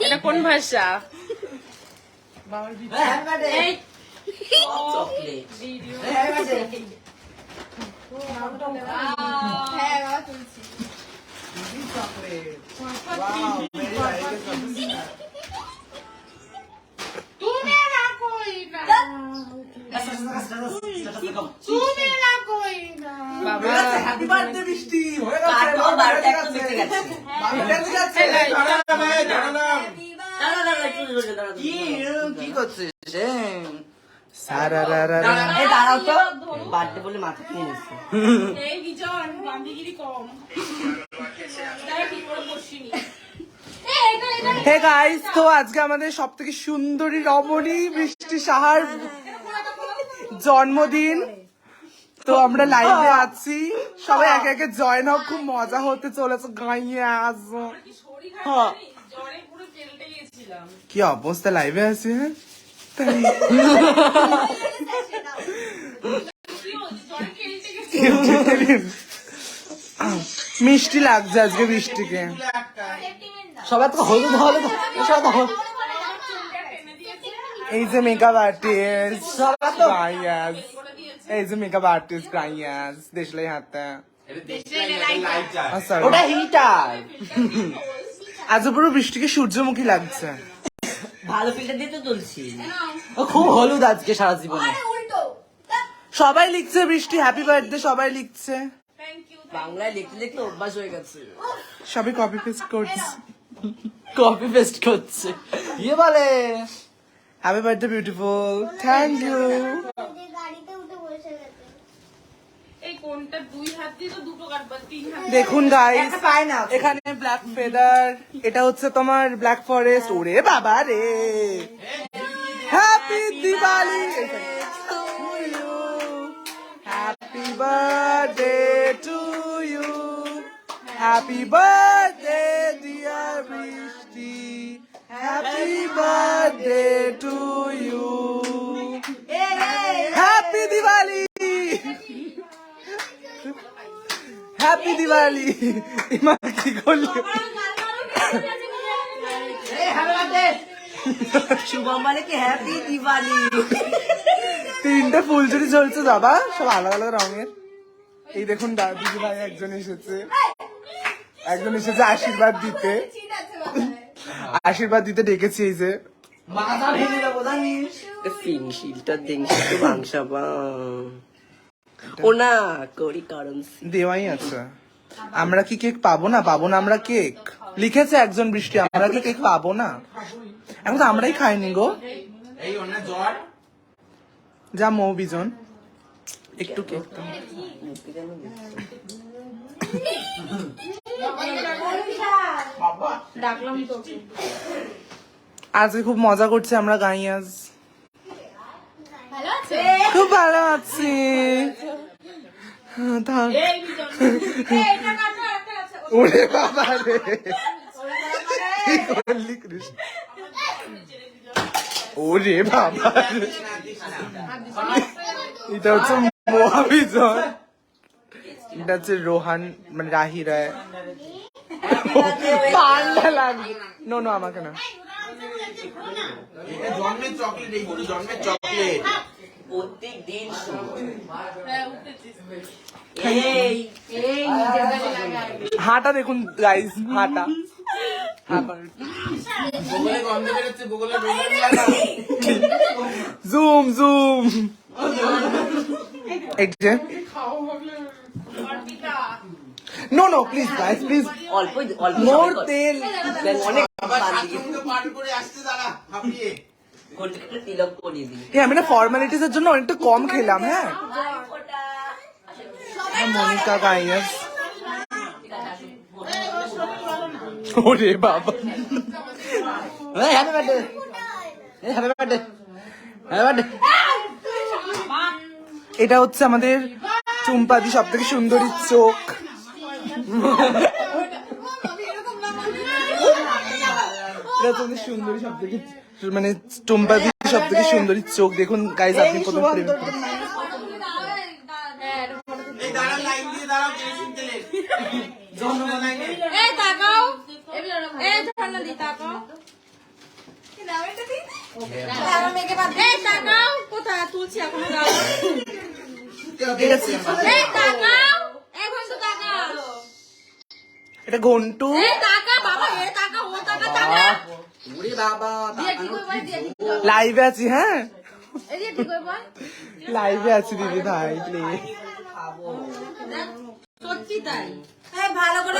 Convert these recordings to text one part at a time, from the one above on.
এটা কোন ভাষা? কি করছিস? দাঁড়াও তো, বার্থডে বলে মাথা কিনে নিচ্ছে। হে গাইস, তো আজকে আমাদের সব থেকে সুন্দরী রমণী বৃষ্টি সাহার জন্মদিন। তো আমরা লাইভে আছি, সবাই একে একে জয়েন হোক, খুব মজা হতে চলেছে। গাইয়ে আসবো, কি অবস্থা লাইভে আছি। হ্যাঁ মিষ্টি লাগছে আজকে বৃষ্টিকে। সবাই তো হলুদ হলুদ, এই যে মেকআপ আর্টিস্ট, এই যে মেকআপ আর্টিস্ট গাইয়াস দেশলাই হাতে। ওটা হিটার। আজ পুরো বৃষ্টিকে সূর্যমুখী লাগছে। ভালো ফিল্টার দিয়ে তো তুলছি। ও খুব হলুদ আজকে সারা জীবনে। সবাই লিখছে বৃষ্টি হ্যাপি বার্থডে, সবাই লিখছে। বাংলায় লিখতে লিখতে অভ্যাস হয়ে গেছে, সবাই কপি পেস্ট করছে। কপি পেস্ট করছে। ইয়ে বলে happy birthday beautiful, thank you. দেখুন গাইস, এখানে ব্ল্যাক ফেদার, এটা হচ্ছে তোমার ব্ল্যাক ফরেস্ট। ওরে বাবা রে, happy Diwali, happy birthday to you, happy birthday dear Brishti, happy birthday to you, happy Diwali, happy Diwali. ইমা কি করলি? শুভম বলে কি হ্যাপি দিওয়ালি। তিনটে ফুলঝুরি ঝলছে বাবা, সব আলাদা আলাদা রঙের। এই দেখুন দিদি ভাই একজন এসেছে, আশীর্বাদ দিতে, আশীর্বাদ দিতে ডেকেছি। এই যে মাথা ভেঙে দেবো জানিস, ফিনশিলটা দেখছি তো বাংশাবা ও না করি কারণ দেওয়াই আছে। আমরা কি কেক পাবো না? পাবো না আমরা কেক, লিখেছে একজন বৃষ্টি। আমরা কি কেক পাবো না? এখন তো আমরাই খাইনি গো। যা মৌ বিজন একটু কেক তো। আজকে খুব মজা করছি আমরা গাইয়াস। খুব ভালো আছি। ওরে বাবা রে, কি করলি কৃষ্ণ? ওরে বাবা, এটা হচ্ছে মহাবিজয়, এটা হচ্ছে রোহান, মানে রাহি রায়। ঠান্ডা লাগে। নো নো, আমাকে না। জন্মের চকলেট, এইগুলো জন্মের চকলেট। প্রত্যেক দিন হাঁটা দেখুন গাইস, হাঁটা zoom zoom. No no please guys, please. অল্প অল্প মোর তেল, অনেক তিলক করিয়ে দিই। আমি না ফর্মালিটিস এর জন্য অনেকটা কম খেলাম। হ্যাঁ মনিকা গাইয়াস। ওরে বাবা, happy birthday, happy birthday, happy birthday. এটা হচ্ছে আমাদের চুম্পাদি সব থেকে সুন্দরী চোখ। এটা হচ্ছে সুন্দরী সব থেকে, মানে চুম্পাদি সব থেকে সুন্দরী চোখ। দেখুন গাইজ, আপনি প্রথম দাঁড়াও কেরোসিন তেলে জন্মদিন এই তাকাও এই ঠান্ডা দি তাকাও এই তাকাও কোথায় তুলছি এখনো দাও এই তাকাও এখন তো তাকাও এটা ঘন্টু এই তাকা বাবা এই তাকা ও তাকা তাকা ওরে বাবা দিয়ে ঠিক হয়ে বল দিয়ে ঠিক হয়ে লাইভে আছি হ্যাঁ এই দিয়ে ঠিক হয়ে বল লাইভে আছি দিদি ভাই প্লিজ সত্যি তাই এই ভালো করে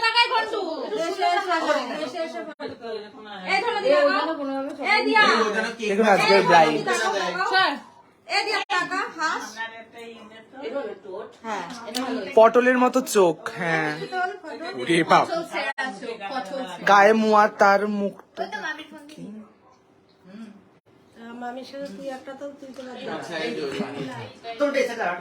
তাকাই ঘন্টু এই ধরো দিয়া এই দিয়া দেখুন আজকের ব্রাইড এই দিয়া তাকা হাস হ্যাঁ এটা ভালো পটলের মতো চোখ হ্যাঁ ওরে বাপ গায়ে মুয়া তার মুখ মামির সাথে তুই একটা তো তুলতে পারবি তোর বেঁচে দাঁড়া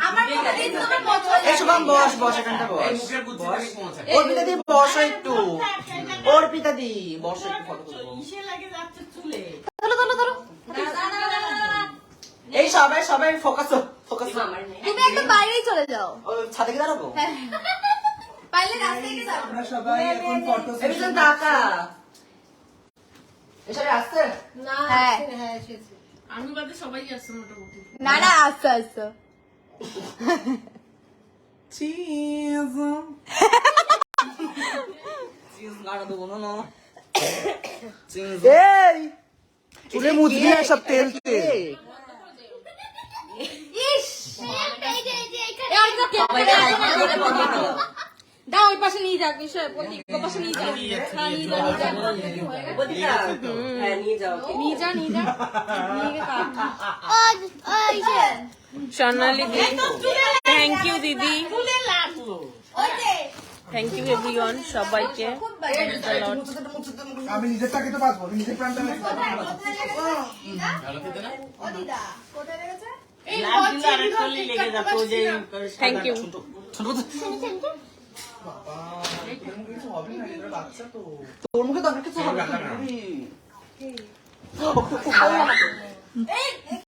আমার কথা দিন তোমার পছন্দ এই শুভম বস বস এখানটা বস এই মুখের বুদ্ধি আমি পৌঁছাই অর্পিতা দি বস একটু অর্পিতা দি বস একটু ফটো তুলবো ধরো এই সবাই সবাই ফোকাস ফোকাস তুমি একদম বাইরেই চলে যাও ছাদে কি দাঁড়াবো পারলে রাস্তায় গিয়ে যাও আমরা সবাই এখন ফটো এই বিজন টাকা এসবে আসছে না হ্যাঁ। হ্যাঁ এসেছি আমি বাদে সবাই আসছে মোটামুটি না না আস্তে আস্তে চিজ চিজ লাগা দেবো না চিজ এই চুলে মুছবি না সব তেল তেল ইস এই যে এখানে এই তো কে সবাই দাও ওই পাশে নিয়ে যাক বিষয় প্রতীক ওই পাশে নিয়ে যাও হ্যাঁ নিয়ে যাও বদিকা হ্যাঁ নিয়ে যাও নিয়ে যা নিয়ে গিয়ে কাট ওই যে সোনালি দি থ্যাংক ইউ দিদি ওই যে থ্যাংক ইউ এভরিওয়ান সবাইকে খুব ভালো আমি নিজের টাকে তো বাঁচবো আমি নিজের প্রাণটা কোথায় দিদা ও দিদা কোথায় লেগেছে এই থ্যাংক ইউ তোর মুখে তো অনেক কিছু হবে